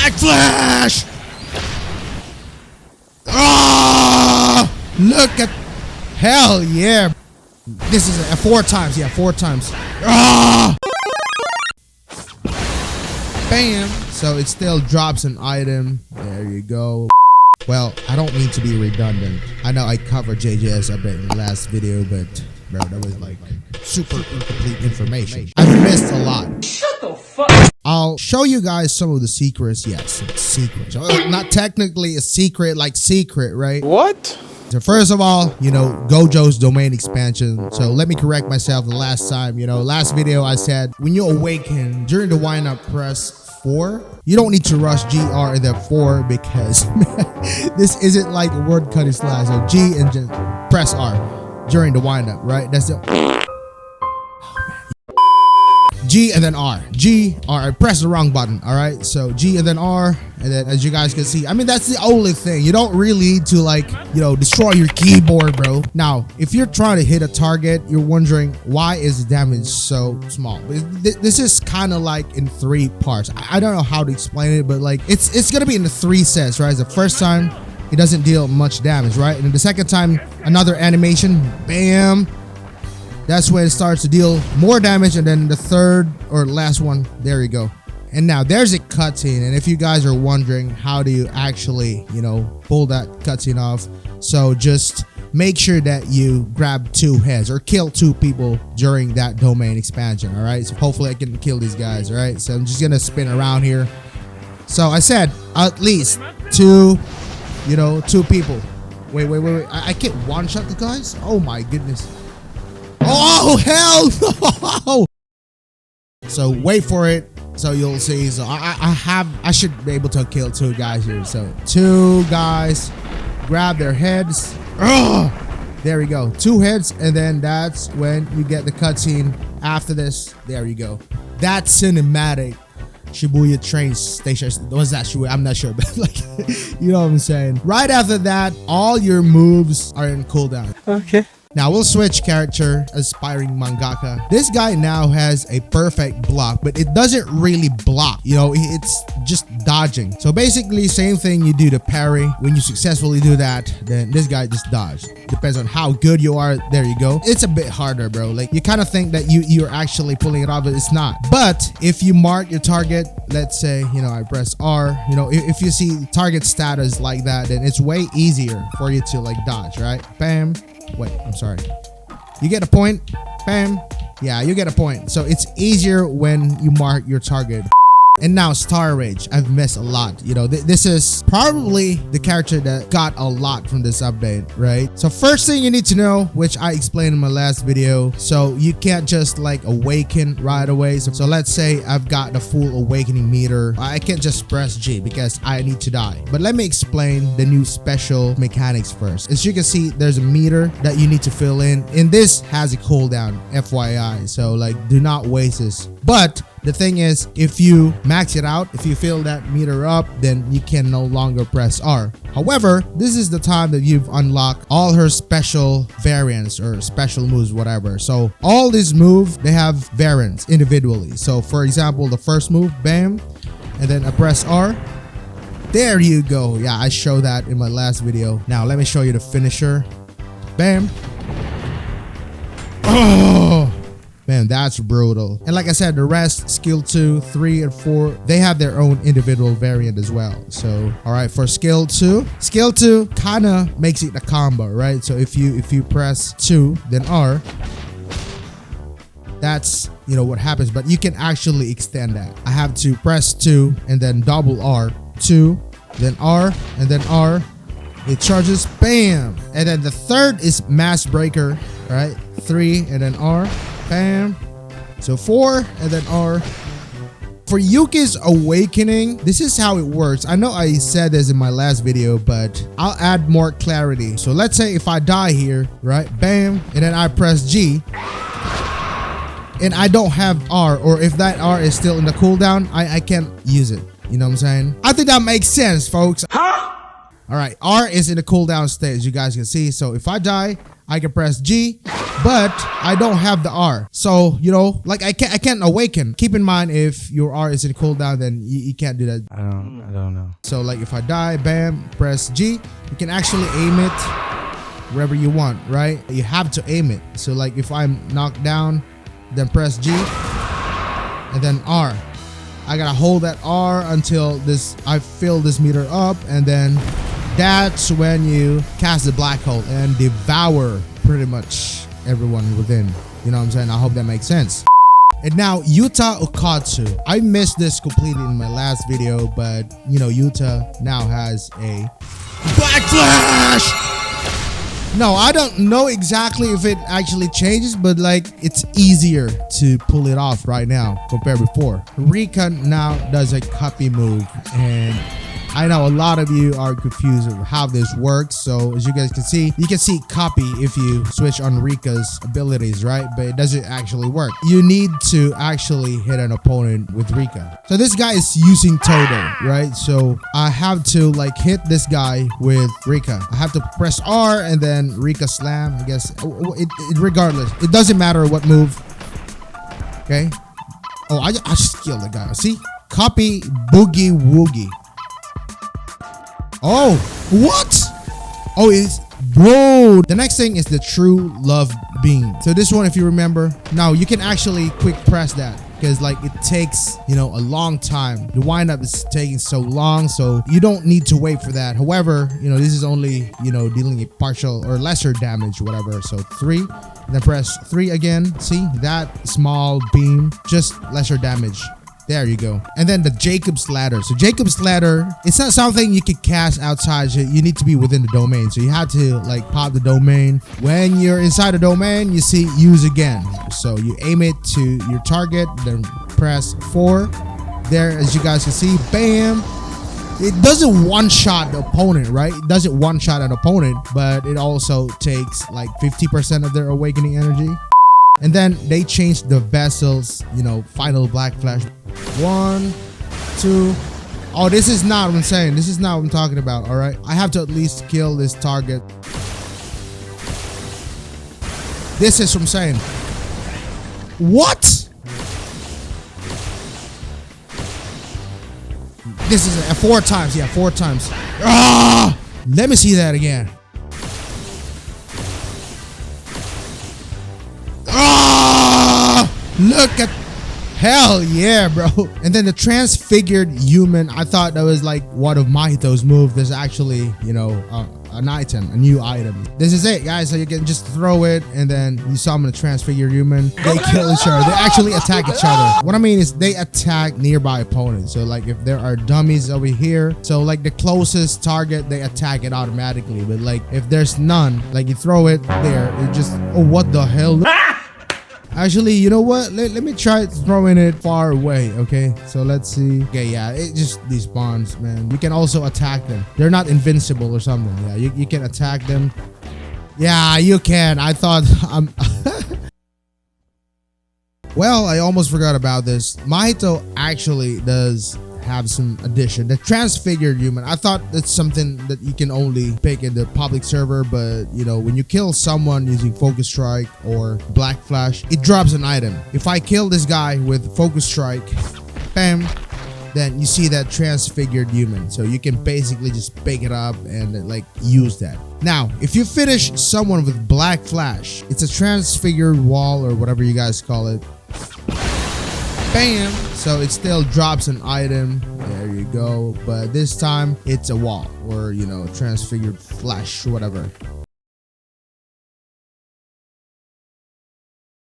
Black Flash! Ah! Look at... Hell yeah. This is 4 times. Yeah, 4 times. Ah! Bam. So it still drops an item. There you go. Well, I don't mean to be redundant. I know I covered JJS a bit in the last video, but bro, that was like super incomplete information. I've missed a lot. Shut the fuck. I'll show you guys some of the secrets. Yes, it's secrets. Not technically a secret, like secret, right? What? So first of all, you know, Gojo's domain expansion. So let me correct myself the last time. You know, last video I said when you awaken during the wind-up press 4, you don't need to rush GR and then 4 because this isn't like a word cutting slash. So G and just press R during the wind-up, right? That's the G and then R. G, R. I pressed the wrong button. All right. So G and then R. And then as you guys can see, I mean, that's the only thing. You don't really need to like, you know, destroy your keyboard, bro. Now, if you're trying to hit a target, you're wondering why is the damage so small? This is kind of like in 3 parts. I don't know how to explain it, but like it's going to be in the 3 sets, right? The first time it doesn't deal much damage, right? And then the second time, another animation, bam. That's when it starts to deal more damage, and then the third or last one, there you go. And now there's a cutscene, and if you guys are wondering how do you actually, you know, pull that cutscene off, so just make sure that you grab 2 heads or kill 2 people during that domain expansion, all right? So hopefully I can kill these guys, all right? So I'm just gonna spin around here. So I said at least 2, you know, 2 people. Wait. I can't one-shot the guys? Oh my goodness. Oh hell no! So wait for it, so you'll see. So I should be able to kill 2 guys here. So 2 guys, grab their heads. Ugh! There we go, 2 heads, and then that's when you get the cutscene. After this, there you go. That cinematic Shibuya train station. Was that Shibuya? I'm not sure, but like, you know what I'm saying. Right after that, all your moves are in cooldown. Okay. Now we'll switch character, aspiring mangaka. This guy now has a perfect block, but it doesn't really block. You know, it's just dodging. So basically, same thing you do to parry. When you successfully do that, then this guy just dodged. Depends on how good you are. There you go. It's a bit harder, bro. Like you kind of think that you're actually pulling it off, but it's not. But if you mark your target, let's say, you know, I press R. You know, if you see target status like that, then it's way easier for you to like dodge, right? Bam. Wait, I'm sorry. You get a point? Bam. Yeah, you get a point. So it's easier when you mark your target. And now Star Rage. I've missed a lot. You know, this is probably the character that got a lot from this update, right? So first thing you need to know, which I explained in my last video, so you can't just like awaken right away. So let's say I've got the full awakening meter. I can't just press G because I need to die. But let me explain the new special mechanics first. As you can see, there's a meter that you need to fill in. And this has a cooldown, FYI. So like, do not waste this. But the thing is, if you max it out, if you fill that meter up, then you can no longer press R. However, this is the time that you've unlocked all her special variants or special moves, whatever. So all these moves, they have variants individually. So for example, the first move, bam, and then I press R. There you go. Yeah, I showed that in my last video. Now let me show you the finisher. Bam. Oh! Man, that's brutal. And like I said, the rest, skill 2, 3, and 4, they have their own individual variant as well. So, all right, for skill 2 kind of makes it a combo, right? So if you press 2, then R, that's, you know, what happens. But you can actually extend that. I have to press 2 and then double R, 2, then R, and then R. It charges, bam. And then the third is mass breaker, right? 3 and then R. Bam. So 4 and then R. For Yuki's awakening, this is how it works. I know I said this in my last video, but I'll add more clarity. So let's say if I die here, right? Bam. And then I press G. And I don't have R, or if that R is still in the cooldown, I can't use it. You know what I'm saying? I think that makes sense, folks. Huh? All right, R is in the cooldown state, as you guys can see. So if I die, I can press G, but I don't have the R. So, you know, like I can't awaken. Keep in mind, if your R is in cooldown, then you can't do that. I don't know. So like if I die, bam, press G, you can actually aim it wherever you want, right? You have to aim it. So like if I'm knocked down, then press G and then R. I gotta hold that R until I fill this meter up, and then that's when you cast the black hole and devour pretty much everyone within. You know what I'm saying? I hope that makes sense. And now Yuta Okkotsu. I missed this completely in my last video, but you know, Yuta now has a Black Flash! No, I don't know exactly if it actually changes, but like it's easier to pull it off right now compared before. Rika now does a copy move, and I know a lot of you are confused of how this works. So as you guys can see, you can see copy if you switch on Rika's abilities, right? But it doesn't actually work. You need to actually hit an opponent with Rika. So this guy is using Todo, right? So I have to like hit this guy with Rika. I have to press R and then Rika slam, I guess. Regardless, it doesn't matter what move. Okay. Oh, I just killed the guy. See? Copy Boogie Woogie. Oh, what? Oh, it's bro. The next thing is the True Love Beam. So this one, if you remember, now you can actually quick press that because like it takes, you know, a long time. The windup is taking so long, so you don't need to wait for that. However, you know, this is only, you know, dealing a partial or lesser damage, whatever. So 3, then press 3 again. See that small beam, just lesser damage. There you go. And then the Jacob's Ladder. So Jacob's Ladder, it's not something you can cast outside. You need to be within the domain. So you have to like pop the domain. When you're inside the domain, you see use again. So you aim it to your target, then press 4. There, as you guys can see, bam. It doesn't one-shot the opponent, right? It doesn't one-shot an opponent, but it also takes like 50% of their awakening energy. And then they changed the vessel's, you know, final Black Flash. 1, 2. Oh, this is not what I'm saying. This is not what I'm talking about, all right? I have to at least kill this target. This is what I'm saying. What? This is 4 times. Yeah, 4 times. Ah! Let me see that again. Look at, hell yeah, bro. And then the Transfigured Human, I thought that was like one of Mahito's moves. There's actually, you know, an item, a new item. This is it, guys. So you can just throw it, and then you summon a Transfigured Human. They kill each other. They actually attack each other. What I mean is they attack nearby opponents. So like if there are dummies over here, so like the closest target, they attack it automatically. But like if there's none, like you throw it there, it just, oh, what the hell? Actually, you know what? Let me try throwing it far away, okay? So let's see. Okay, yeah, it just despawns, man. You can also attack them. They're not invincible or something. Yeah, you can attack them. Yeah, you can. I thought Well, I almost forgot about this. Mahito actually does have some addition. The Transfigured Human, I thought that's something that you can only pick in the public server, but you know, when you kill someone using Focus Strike or Black Flash, it drops an item. If I kill this guy with Focus Strike, bam, then you see that Transfigured Human. So you can basically just pick it up and like use that. Now, if you finish someone with Black Flash, it's a transfigured wall or whatever you guys call it. Bam! So it still drops an item. There you go. But this time it's a wall or, you know, transfigured flash, whatever.